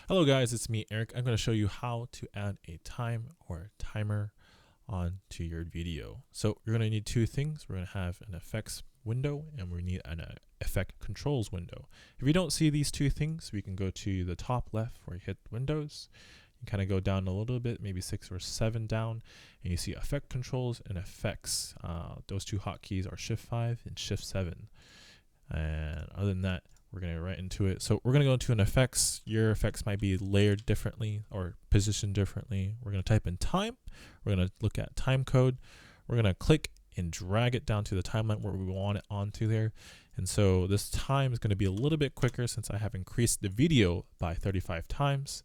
Hello guys, it's me Eric. I'm going to show you how to add a time or timer onto your video. So you're going to need two things. We're going to have an effects window and we need an effect controls window. If you don't see these two things, we can go to the top left where you hit Windows. You kind of go down a little bit, maybe 6 or 7 down, and you see effect controls and effects. Those two hotkeys are Shift 5 and Shift 7. And other than that, we're going to get right into it. So we're going to go into an effects. Your effects might be layered differently or positioned differently. We're going to type in time. We're going to look at time code. We're going to click and drag it down to the timeline where we want it onto there. And so this time is going to be a little bit quicker since I have increased the video by 35 times.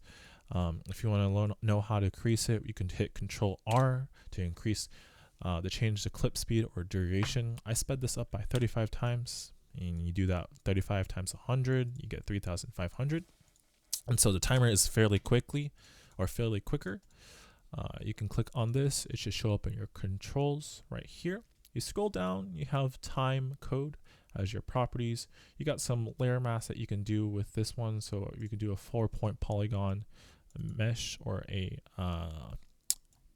If you want to know how to increase it, you can hit Control R to increase to change the clip speed or duration. I sped this up by 35 times. And you do that 35 times 100, you get 3,500. And so the timer is fairly quicker. You can click on this. It should show up in your controls right here. You scroll down, you have time code as your properties. You got some layer mask that you can do with this one. So you can do a 4-point polygon mesh or a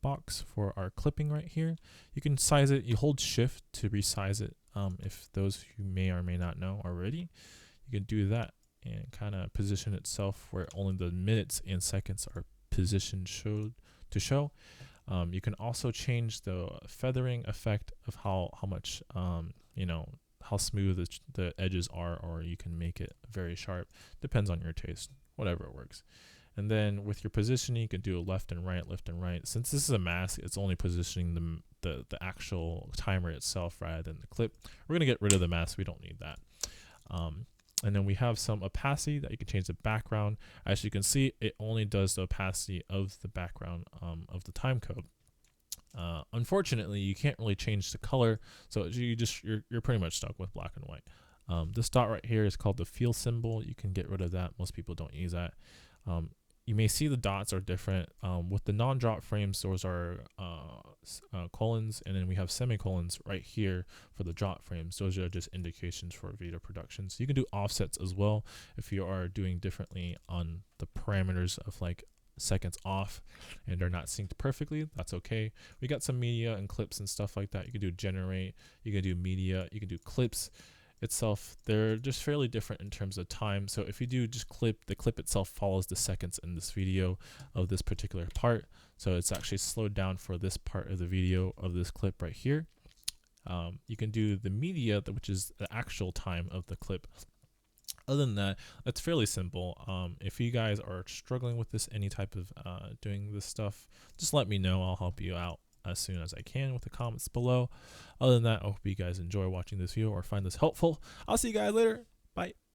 box for our clipping right here. You can size it. You hold shift to resize it. If those who may or may not know already, you can do that and kind of position itself where only the minutes and seconds are positioned to show. You can also change the feathering effect of how much how smooth the edges are, or you can make it very sharp. Depends on your taste, whatever works. And then with your positioning, you can do left and right. Since this is a mask, it's only positioning the actual timer itself rather than the clip. We're gonna get rid of the mask. We don't need that. And then we have some opacity that you can change the background. As you can see, it only does the opacity of the background of the time code. Unfortunately, you can't really change the color, so you're pretty much stuck with black and white. This dot right here is called the fill symbol. You can get rid of that. Most people don't use that. You may see the dots are different. With the non-drop frames, those are colons, and then we have semicolons right here for the drop frames. Those are just indications for video production. So you can do offsets as well if you are doing differently on the parameters of like seconds off and they're not synced perfectly. That's okay. We got some media and clips and stuff like that. You can do generate, you can do media, you can do clips itself. They're just fairly different in terms of time. So if you do just clip, the clip itself follows the seconds in this video of this particular part. So it's actually slowed down for this part of the video of this clip right here. You can do the media, which is the actual time of the clip. Other than that, it's fairly simple. If you guys are struggling with this, any type of doing this stuff, just let me know. I'll help you out as soon as I can with the comments below. Other than that, I hope you guys enjoy watching this video or find this helpful. I'll see you guys later. Bye.